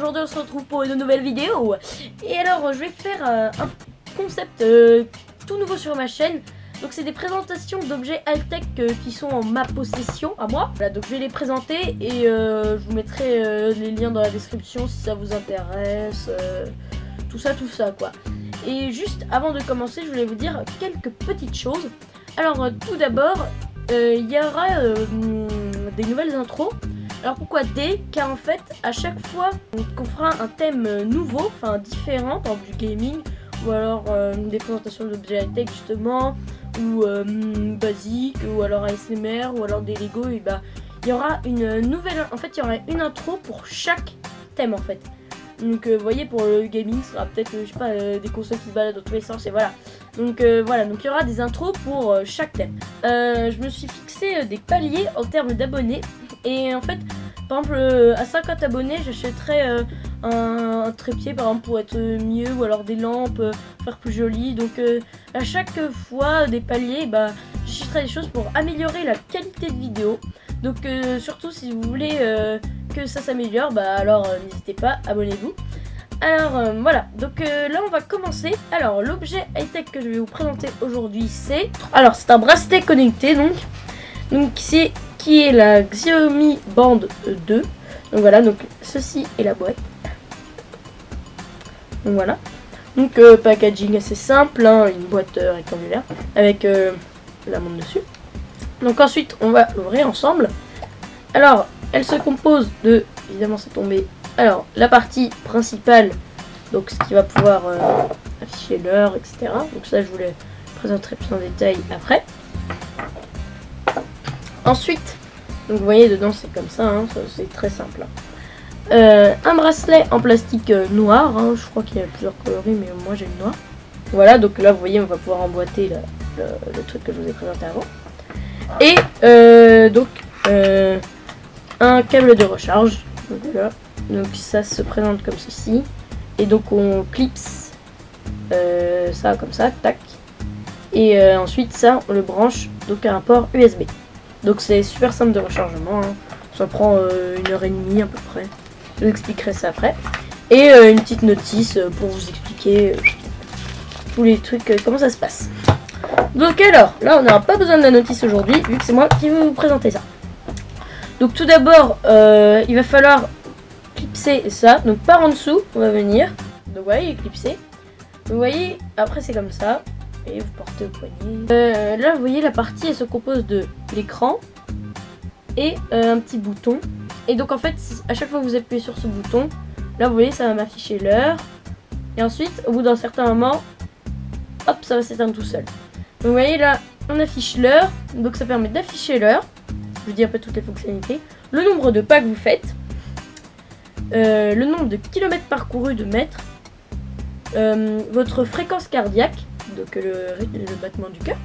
aujourd'hui on se retrouve pour une nouvelle vidéo. Et alors je vais faire un concept tout nouveau sur ma chaîne. Donc c'est des présentations d'objets high-tech qui sont en ma possession, à moi. Voilà, donc je vais les présenter et je vous mettrai les liens dans la description si ça vous intéresse. Tout ça quoi. Et juste avant de commencer, je voulais vous dire quelques petites choses. Alors tout d'abord, il y aura des nouvelles intros. Alors pourquoi des? Car en fait, à chaque fois qu'on fera un thème nouveau, enfin différent, par exemple du gaming, ou alors des présentations d'objets high-tech justement, ou basique, ou alors ASMR, ou alors des Lego, et bah il y aura une nouvelle, en fait il y aura une intro pour chaque thème en fait. Donc vous voyez, pour le gaming, ce sera peut-être, je sais pas, des consoles qui se baladent dans tous les sens, et voilà. Donc voilà, donc il y aura des intros pour chaque thème. Je me suis fixé des paliers en termes d'abonnés. Et en fait, par exemple, à 50 abonnés, j'achèterai un trépied par exemple pour être mieux, ou alors des lampes, faire plus joli. Donc à chaque fois des paliers, bah, j'achèterai des choses pour améliorer la qualité de vidéo. Donc surtout si vous voulez que ça s'améliore, bah alors n'hésitez pas, abonnez-vous. Alors voilà, donc là on va commencer. Alors l'objet high-tech que je vais vous présenter aujourd'hui, c'est un bracelet connecté donc c'est qui est la Xiaomi Band 2. Donc voilà, donc ceci est la boîte. Donc voilà. Donc packaging assez simple, hein, une boîte rectangulaire avec la montre dessus. Donc ensuite on va l'ouvrir ensemble. Alors elle se compose de, évidemment c'est tombé, alors la partie principale, donc ce qui va pouvoir afficher l'heure, etc. Donc ça je vous le présenterai plus en détail après. Ensuite, donc vous voyez dedans c'est comme ça, hein, c'est très simple. Un bracelet en plastique noir, hein, je crois qu'il y a plusieurs coloris mais moi j'ai le noir. Voilà, donc là vous voyez on va pouvoir emboîter le truc que je vous ai présenté avant. Et donc un câble de recharge, donc là, donc ça se présente comme ceci. Et donc on clipse ça comme ça, tac. Et ensuite ça on le branche donc à un port USB. Donc c'est super simple de rechargement, hein. Ça prend 1h30 à peu près. Je vous expliquerai ça après. Et une petite notice pour vous expliquer tous les trucs, comment ça se passe. Donc alors, là on n'aura pas besoin de la notice aujourd'hui, vu que c'est moi qui vais vous présenter ça. Donc tout d'abord, il va falloir clipser ça. Donc par en dessous, on va venir. Donc vous voyez, il est clipsé. Vous voyez, après c'est comme ça. Et vous portez au poignet. Là vous voyez la partie elle se compose de l'écran et un petit bouton. Et donc en fait à chaque fois que vous appuyez sur ce bouton, là vous voyez ça va m'afficher l'heure. Et ensuite au bout d'un certain moment, hop, ça va s'éteindre tout seul. Donc vous voyez là on affiche l'heure. Donc ça permet d'afficher l'heure. Je vous dis un peu toutes les fonctionnalités. Le nombre de pas que vous faites. Le nombre de kilomètres parcourus de mètres. Votre fréquence cardiaque. Donc le battement du cœur,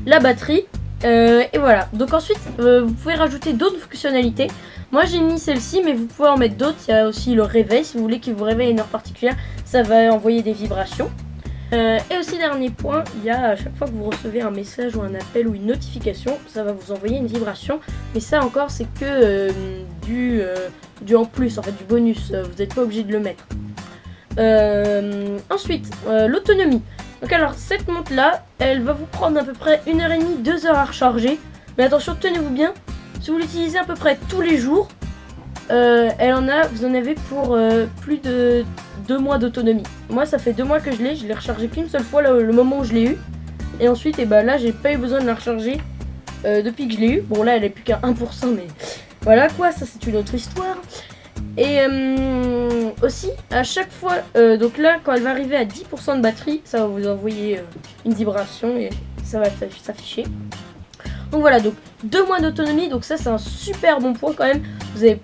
la batterie, et voilà. Donc ensuite vous pouvez rajouter d'autres fonctionnalités. Moi j'ai mis celle-ci, mais vous pouvez en mettre d'autres. Il y a aussi le réveil, si vous voulez qu'il vous réveille à une heure particulière, ça va envoyer des vibrations. Et aussi dernier point, il y a à chaque fois que vous recevez un message ou un appel ou une notification, ça va vous envoyer une vibration. Mais ça encore c'est que du en plus, en fait du bonus, vous n'êtes pas obligé de le mettre. Ensuite l'autonomie. Donc alors cette montre là elle va vous prendre à peu près 1h30, 2 heures à recharger. Mais attention, tenez-vous bien, si vous l'utilisez à peu près tous les jours, vous en avez pour plus de 2 mois d'autonomie. Moi ça fait 2 mois que je l'ai rechargé qu'une seule fois là, le moment où je l'ai eu. Et ensuite et bah là j'ai pas eu besoin de la recharger depuis que je l'ai eu. Bon là elle est plus qu'à 1%, mais voilà quoi, ça c'est une autre histoire. Et aussi à chaque fois, donc là quand elle va arriver à 10% de batterie, ça va vous envoyer une vibration et ça va s'afficher. Donc voilà, donc 2 mois d'autonomie, donc ça c'est un super bon point quand même. Vous avez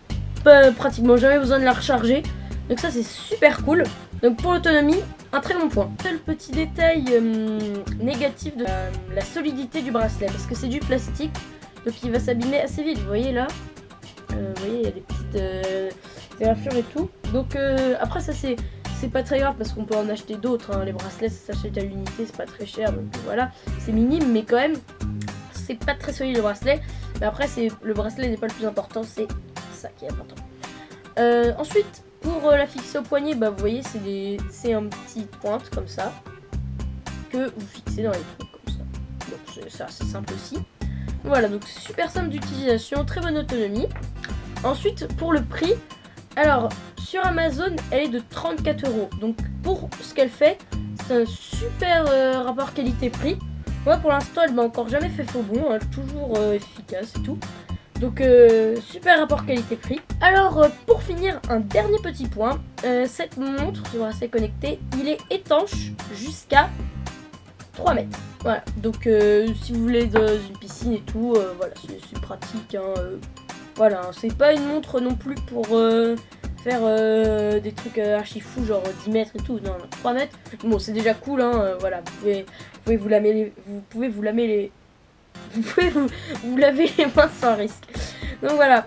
pratiquement jamais besoin de la recharger, donc ça c'est super cool. Donc pour l'autonomie, un très bon point. Seul petit détail négatif de la solidité du bracelet, parce que c'est du plastique, donc il va s'abîmer assez vite. Vous voyez là, vous voyez il y a des petites éraflures et tout. Donc après ça c'est pas très grave parce qu'on peut en acheter d'autres, hein. Les bracelets ça s'achète à l'unité, c'est pas très cher, donc voilà, c'est minime, mais quand même c'est pas très solide le bracelet. Mais après le bracelet n'est pas le plus important, c'est ça qui est important. Ensuite Pour la fixer au poignet, bah, vous voyez, c'est un petit pointe comme ça que vous fixez dans les trucs comme ça. Donc c'est assez simple aussi. Voilà, donc c'est super simple d'utilisation, très bonne autonomie. Ensuite, pour le prix, alors sur Amazon, elle est de 34 €. Donc pour ce qu'elle fait, c'est un super rapport qualité-prix. Moi pour l'instant, elle m'a encore jamais fait faux bon, hein, toujours efficace et tout. Donc super rapport qualité-prix. Alors pour finir, un dernier petit point, cette montre sur assez connectée, il est étanche jusqu'à 3 mètres. Voilà, donc si vous voulez dans une piscine et tout, voilà, c'est pratique. Hein, voilà, c'est pas une montre non plus pour faire des trucs archi fous, genre 10 mètres et tout. Non, 3 mètres. Bon, c'est déjà cool, hein, voilà, vous pouvez vous laver les mains sans risque. Donc voilà.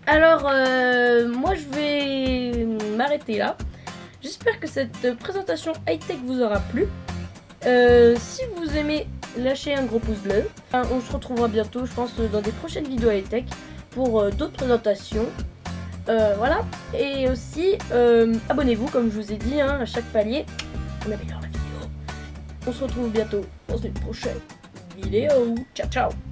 Alors, moi je vais m'arrêter là. J'espère que cette présentation high-tech vous aura plu. Si vous aimez, lâchez un gros pouce bleu. On se retrouvera bientôt, je pense, dans des prochaines vidéos high-tech pour d'autres présentations. Voilà. Et aussi, abonnez-vous, comme je vous ai dit, hein, à chaque palier, on améliore la vidéo. On se retrouve bientôt dans une prochaine vidéo. Ciao, ciao!